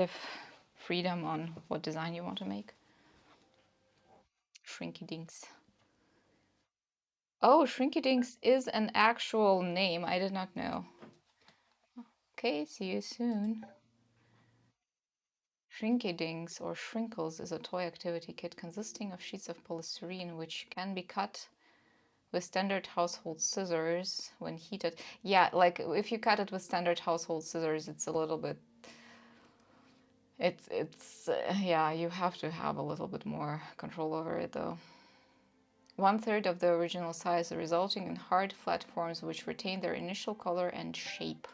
Have freedom on what design you want to make. Shrinky Dinks. Oh, Shrinky Dinks is an actual name. I did not know. Okay, see you soon. Shrinky Dinks or Shrinkles is a toy activity kit consisting of sheets of polystyrene which can be cut with standard household scissors when heated. Yeah, like if you cut it with standard household scissors, it's a little bit. It's yeah, you have to have a little bit more control over it though. 1/3 of the original size, resulting in hard, flat forms which retain their initial color and shape.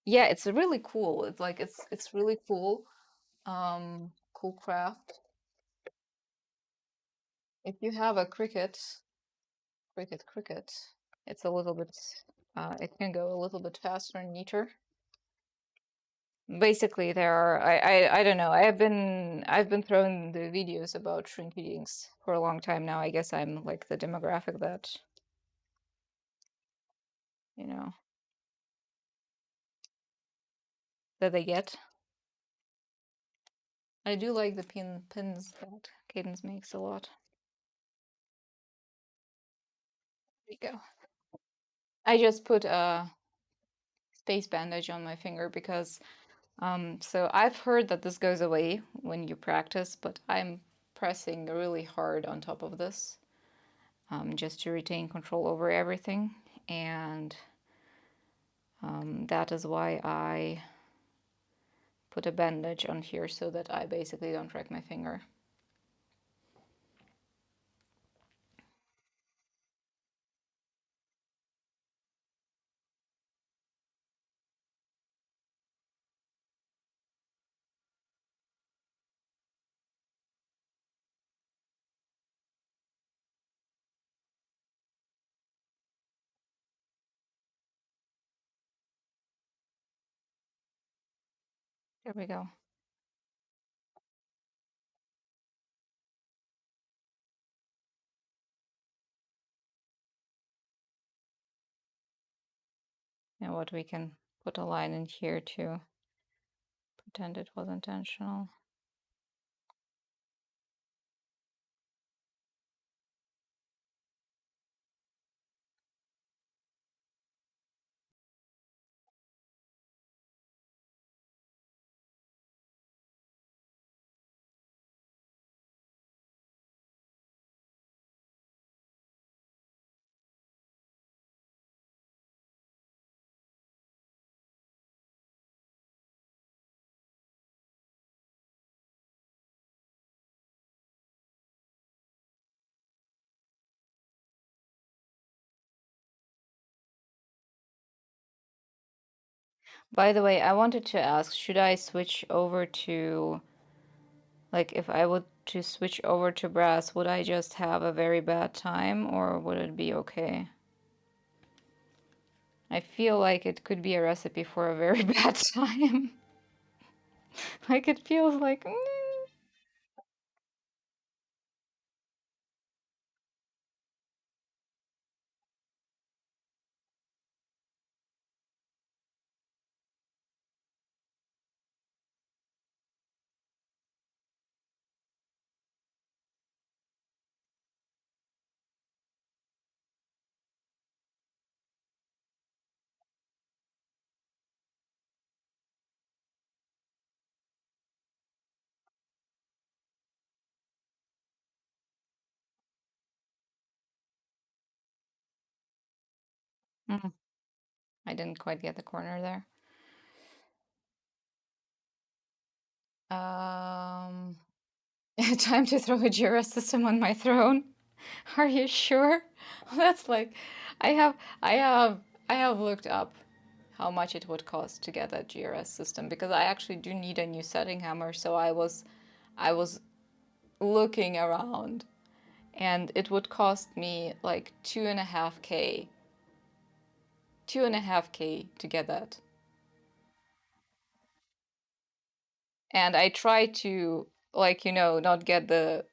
Yeah, it's really cool. It's like it's really cool. Cool craft. If you have a cricket, it's a little bit. It can go a little bit faster and neater. Basically, there are. I don't know. I've been throwing the videos about shrinkings for a long time now. I guess I'm like the demographic that you know that they get. I do like the pins that Cadence makes a lot. There you go. I just put a space bandage on my finger because so I've heard that this goes away when you practice, but I'm pressing really hard on top of this just to retain control over everything, and that is why I put a bandage on here so that I basically don't wreck my finger. There we go. Now what we can put a line in here to pretend it was intentional. By the way, I wanted to ask, should I switch over to, like, if I would to switch over to brass, would I just have a very bad time or would it be okay? I feel like it could be a recipe for a very bad time. Like, it feels like. Mm, I didn't quite get the corner there. Um, time to throw a Jira system on my throne. Are you sure? That's like, I have, I have, I have looked up how much it would cost to get that GRS system because I actually do need a new setting hammer. So I was looking around, and it would cost me like 2.5K, 2.5K to get that. And I tried to, like, not get the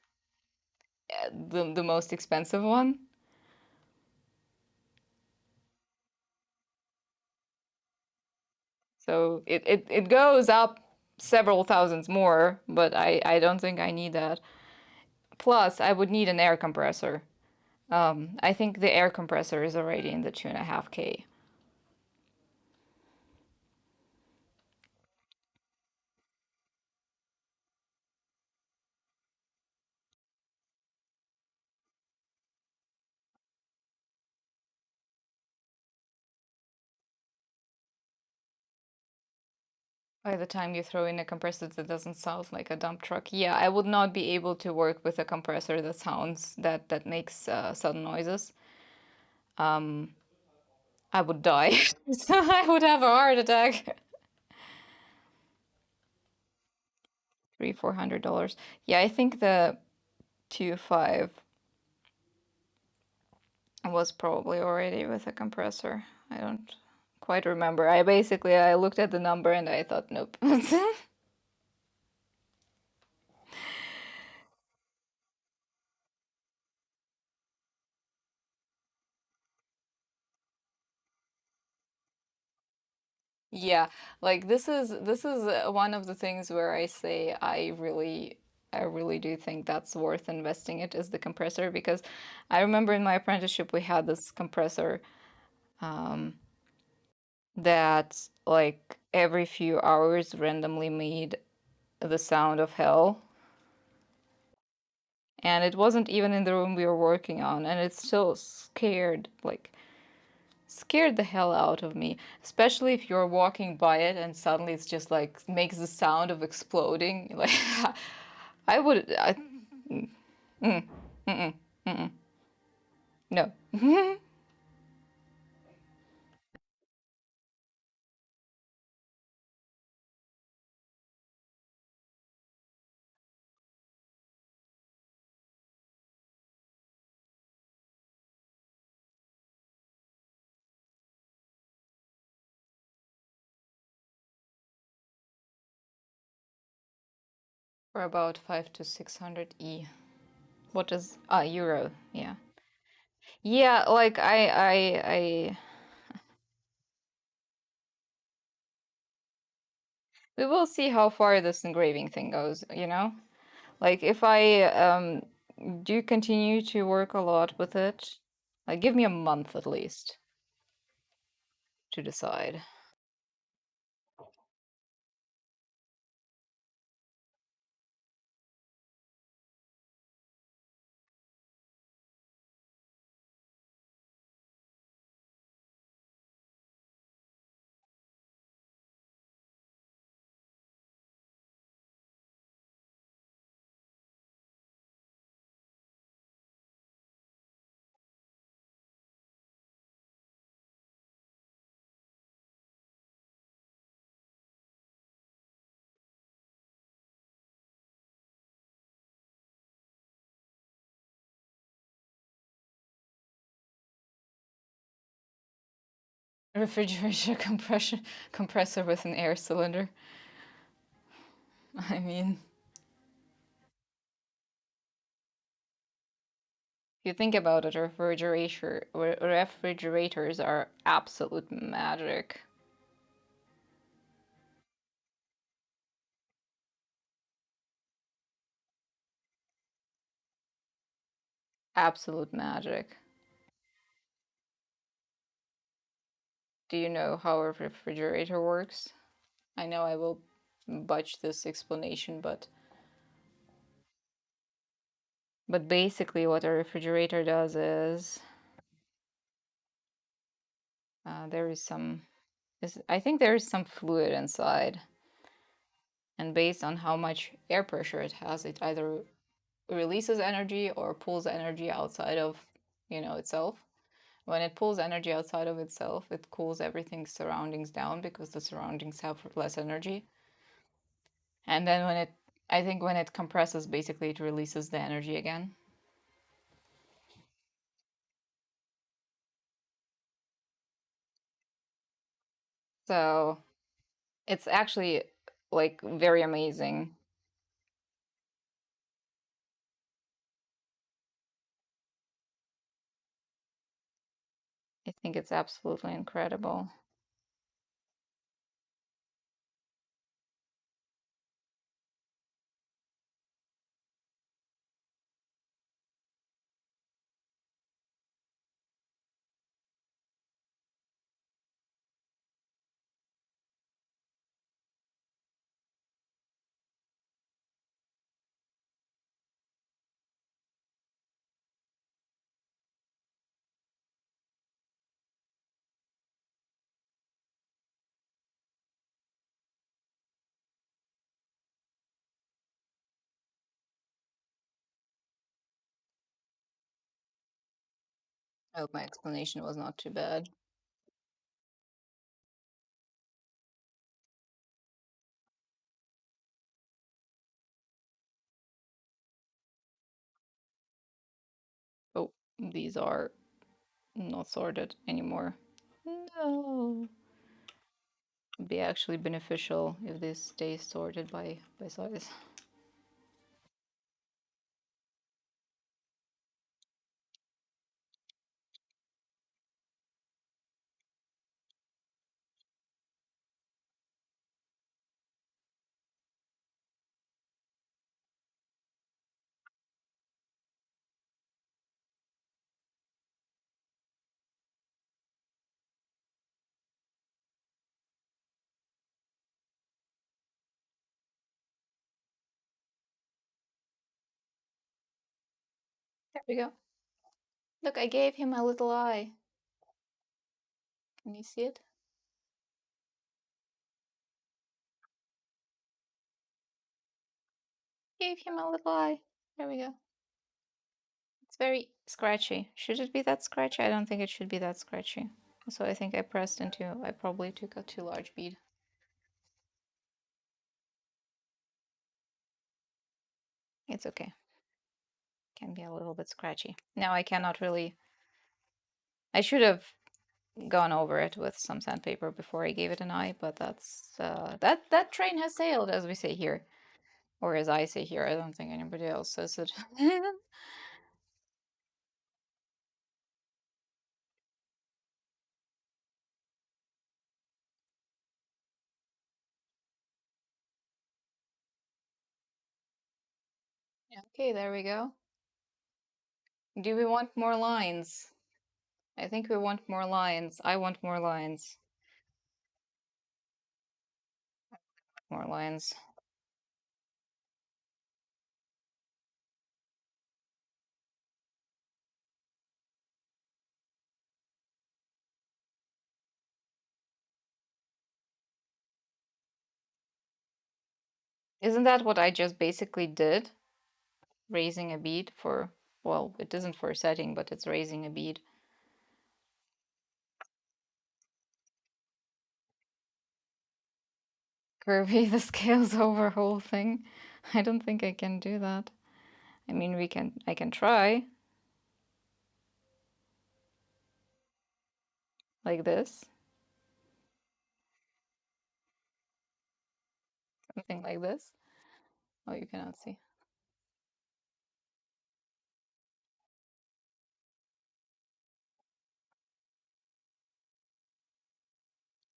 the most expensive one. So it goes up several thousands more, but I don't think I need that. Plus, I would need an air compressor. I think the air compressor is already in the 2.5K. By the time you throw in a compressor that doesn't sound like a dump truck, yeah, I would not be able to work with a compressor that sounds that makes sudden noises. Um, I would die. I would have a heart attack. 300-400. Yeah, I think the 2.5 was probably already with a compressor. I don't quite remember. I looked at the number and I thought, nope. Yeah, like this is one of the things where I say I really do think that's worth investing it is the compressor because I remember in my apprenticeship we had this compressor um, that like every few hours randomly made the sound of hell, and it wasn't even in the room we were working on, and it still scared the hell out of me, especially if you're walking by it and suddenly it's just like makes the sound of exploding. Like I would, mm, mm, mm-mm, mm-mm, no. For about 5 to 600 What is euro? Yeah, yeah. Like I we will see how far this engraving thing goes. Like if I do continue to work a lot with it, like give me a month at least to decide. Refrigerator compression compressor with an air cylinder. I mean, if you think about it, refrigerators are absolute magic. Absolute magic. Do you know how a refrigerator works? I know I will butch this explanation, but basically what a refrigerator does is there is some I think there is some fluid inside, and based on how much air pressure it has, it either releases energy or pulls energy outside of itself. When it pulls energy outside of itself, it cools everything's surroundings down because the surroundings have less energy. And then I think when it compresses, basically it releases the energy again. So it's actually like very amazing. think it's absolutely incredible. I hope my explanation was not too bad. Oh, these are not sorted anymore. No. It'd be actually beneficial if this stays sorted by size. There we go. Look, I gave him a little eye. Can you see it? Gave him a little eye. There we go. It's very scratchy. Should it be that scratchy? I don't think it should be that scratchy. So I think I pressed into, I probably took a too large bead. It's okay. Can be a little bit scratchy. Now I cannot really, I should have gone over it with some sandpaper before I gave it an eye, but that's, that train has sailed, as we say here. Or as I say here, I don't think anybody else says it. Okay, there we go. Do we want more lines? I think we want more lines. I want more lines. More lines. Isn't that what I just basically did? Raising a bead for, well, it isn't for setting, but it's raising a bead. Curvy the scales over whole thing. I don't think I can do that. I mean, I can try. Like this. Something like this. Oh, you cannot see.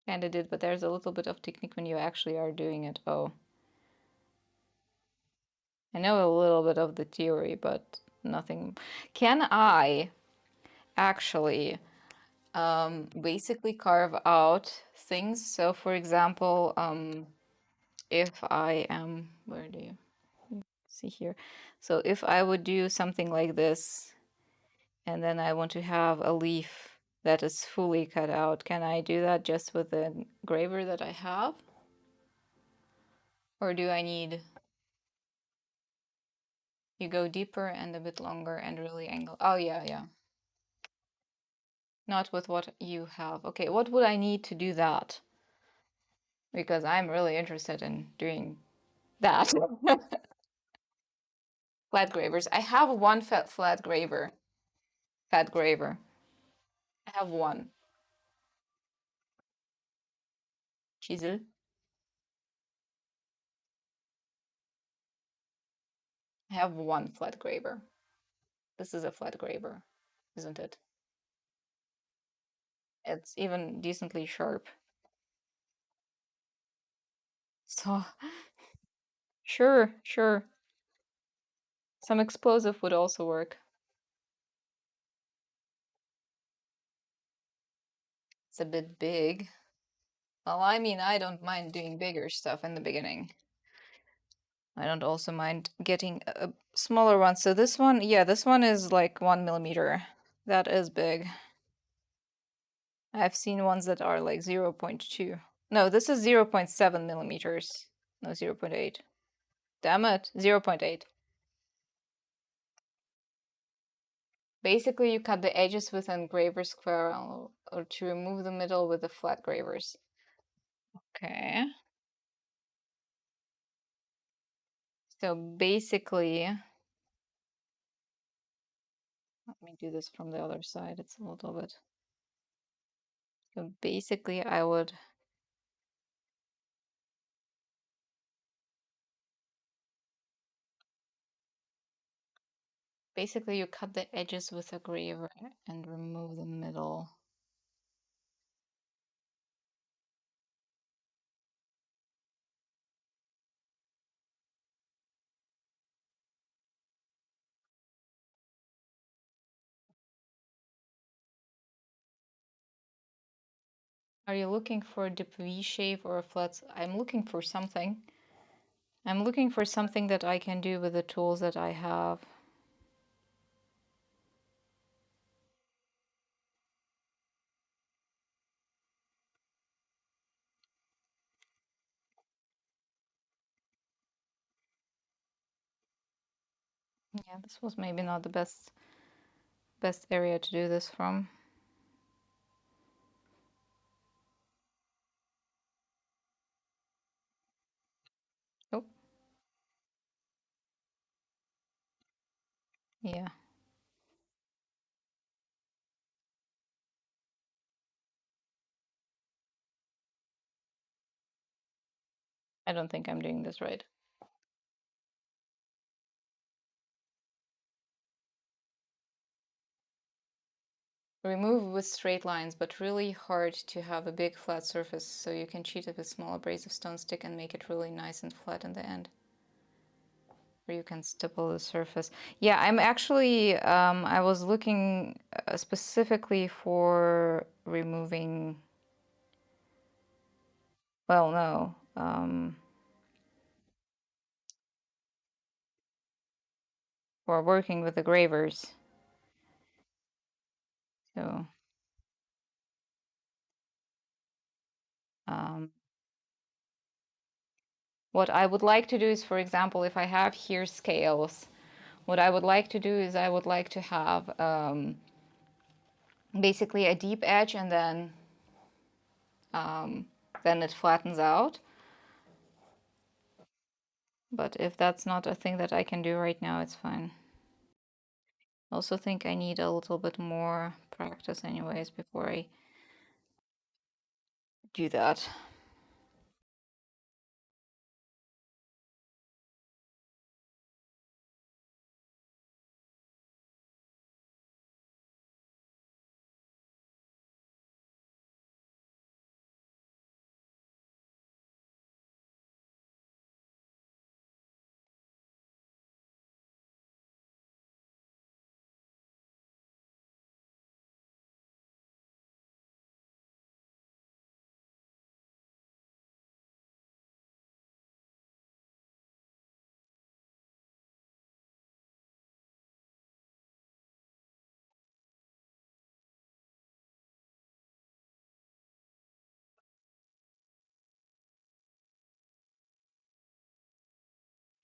Kinda did, but there's a little bit of technique when you actually are doing it. Oh. I know a little bit of the theory, but nothing. Can I actually basically carve out things? So, for example, if I am, where do you see here? So, if I would do something like this, and then I want to have a leaf that is fully cut out, can I do that just with the graver that I have? Or do I need, you go deeper and a bit longer and really angle? Oh, yeah, yeah. Not with what you have. Okay, what would I need to do that? Because I'm really interested in doing that. Flat gravers. I have one flat graver. Fat graver. I have one. Chisel. I have one flat graver. This is a flat graver, isn't it? It's even decently sharp. So, sure, sure. Some explosive would also work. It's a bit big. Well, I mean, I don't mind doing bigger stuff in the beginning. I don't also mind getting a smaller one. So this one, yeah, this one is like 1 millimeter. That is big. I've seen ones that are like 0.2. No, this is 0.7 millimeters. No, 0.8. Damn it, 0.8. Basically, you cut the edges with engraver square or to remove the middle with the flat gravers. Okay. So basically, let me do this from the other side. It's a little bit. So basically, basically you cut the edges with a graver and remove the middle. Are you looking for a dip V shape or a flat? I'm looking for something. I'm looking for something that I can do with the tools that I have. Yeah, this was maybe not the best area to do this from. Oh, yeah. I don't think I'm doing this right. Remove with straight lines, but really hard to have a big flat surface so you can cheat it with small abrasive stone stick and make it really nice and flat in the end. Or you can stipple the surface. Yeah, I'm actually, I was looking specifically for removing, well, no, for working with the gravers. So, um, what I would like to do is, for example, if I have here scales, what I would like to do is I would like to have basically a deep edge and then it flattens out. But if that's not a thing that I can do right now, it's fine. I also think I need a little bit more practice anyways before I do that.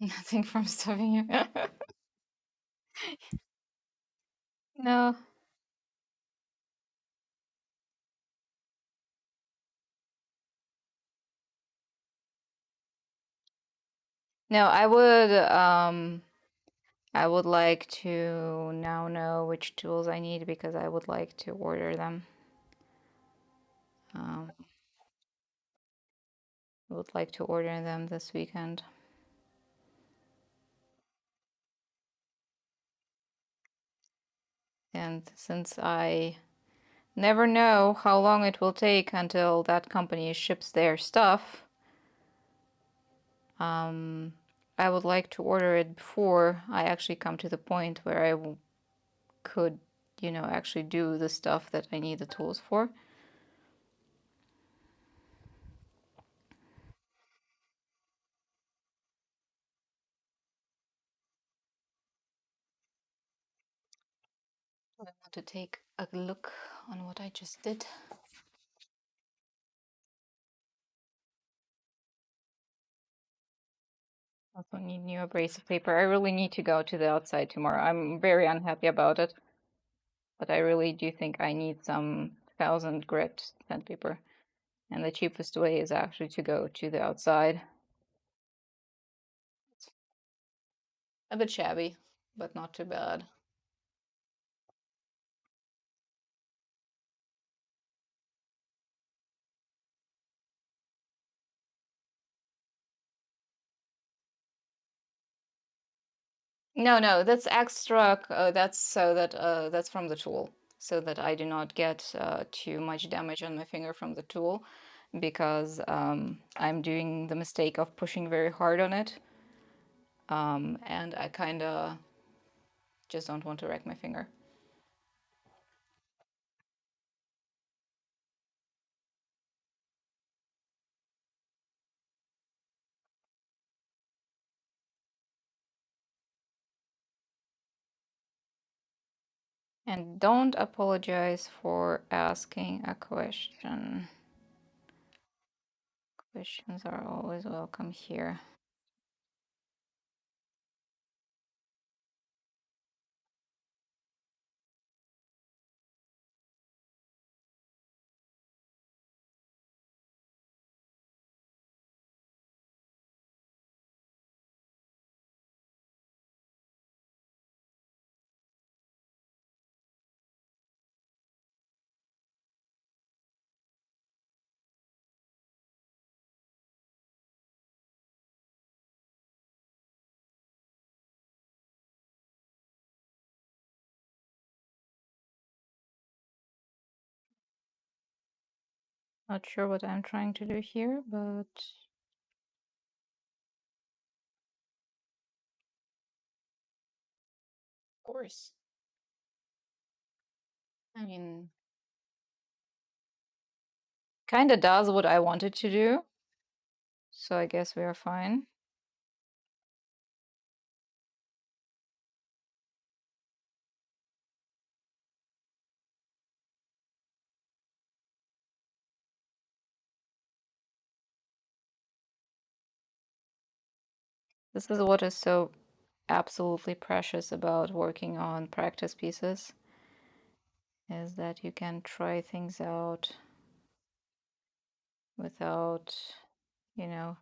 Nothing from stuffing you. No. No, I would like to now know which tools I need because I would like to order them. I would like to order them this weekend. And since I never know how long it will take until that company ships their stuff. I would like to order it before I actually come to the point where I could, actually do the stuff that I need the tools for. I want to take a look on what I just did. Also need new abrasive paper. I really need to go to the outside tomorrow. I'm very unhappy about it, but I really do think I need some 1000 grit sandpaper. And the cheapest way is actually to go to the outside. It's a bit shabby, but not too bad. No, no, that's extra. That's so that that's from the tool, so that I do not get too much damage on my finger from the tool, because I'm doing the mistake of pushing very hard on it, and I kind of just don't want to wreck my finger. And don't apologize for asking a question. Questions are always welcome here. Not sure what I'm trying to do here, but of course. I mean, kind of does what I wanted to do, so I guess we are fine. This is what is so absolutely precious about working on practice pieces, is that you can try things out without, you know,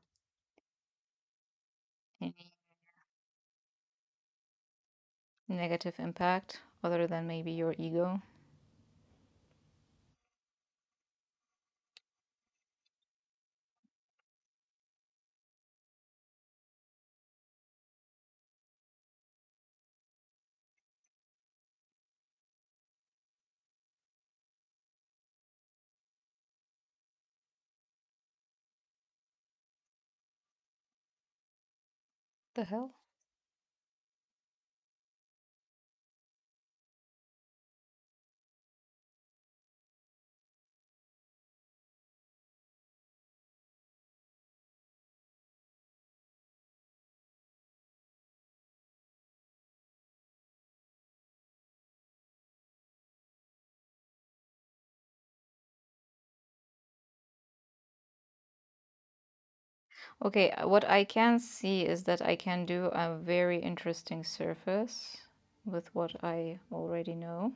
any negative impact other than maybe your ego. The hell? Okay, what I can see is that I can do a very interesting surface with what I already know.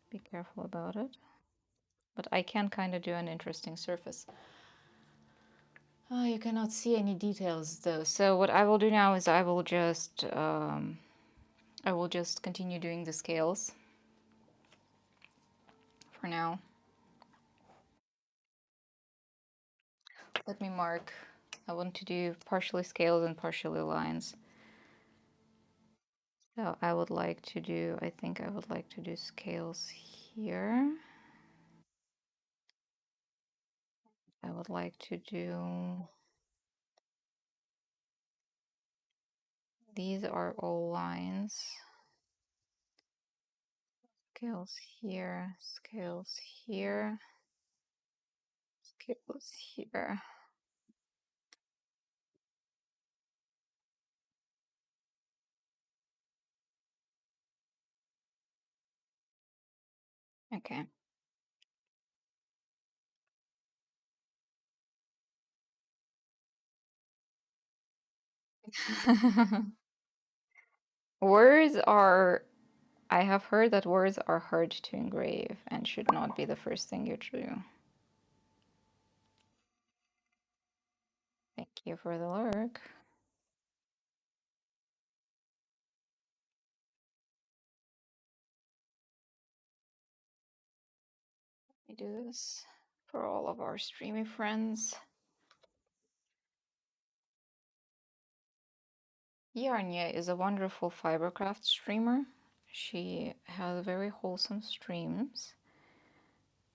Be careful about it. But I can kind of do an interesting surface. Oh, you cannot see any details though. So what I will do now is I will just continue doing the scales for now. Let me mark. I want to do partially scales and partially lines. So I would like to do, I think I would like to do scales here. I would like to do, these are all lines. Scales here, scales here, scales here. Okay. Words are, I have heard that words are hard to engrave and should not be the first thing you do. Thank you for the lurk. Let me do this for all of our streamy friends. Yarnya is a wonderful fibercraft streamer. She has very wholesome streams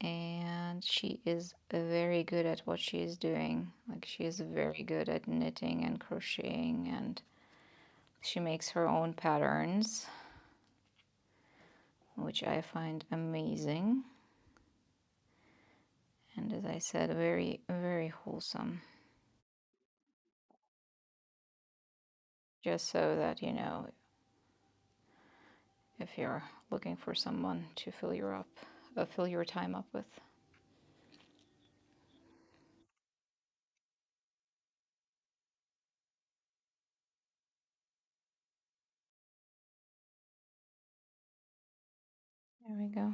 and she is very good at what she is doing. Like, she is very good at knitting and crocheting, and she makes her own patterns, which I find amazing. And as I said, very, very wholesome. Just so that you know, if you're looking for someone to fill your time up with. There we go.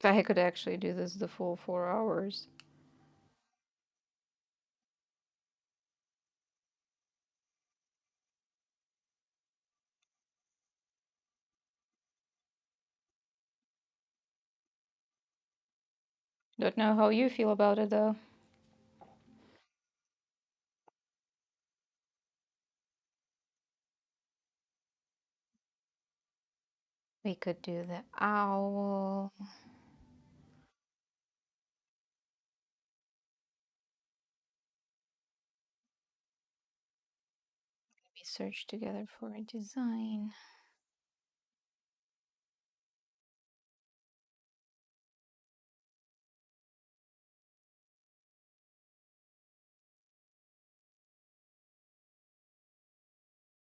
I could actually do this the full 4 hours. Don't know how you feel about it though. We could do the owl. We search together for a design.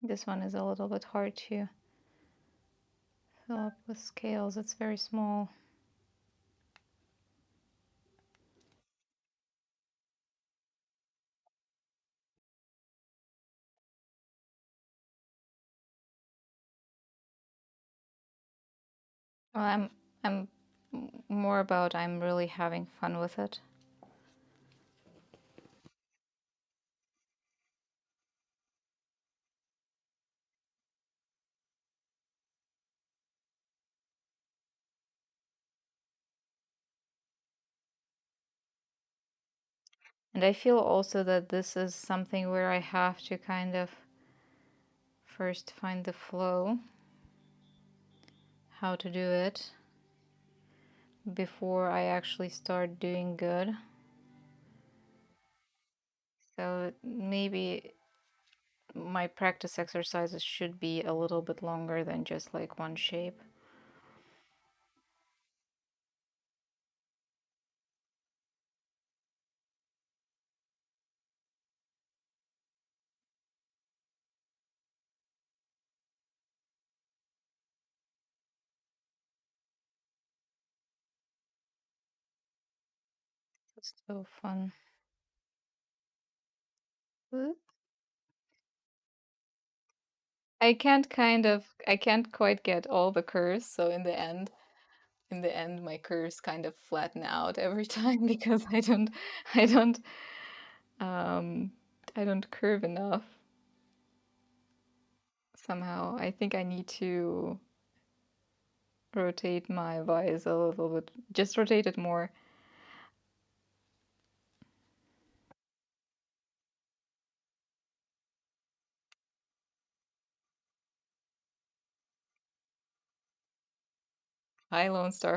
This one is a little bit hard to fill up with scales. It's very small. Well, I'm more about I'm really having fun with it. And I feel also that this is something where I have to kind of first find the flow, how to do it, before I actually start doing good. So maybe my practice exercises should be a little bit longer than just like one shape. It's so fun. I can't quite get all the curves, so in the end my curves kind of flatten out every time because I don't um I don't curve enough somehow. I think I need to rotate my vise a little bit. Just rotate it more. Hi, Lone Star.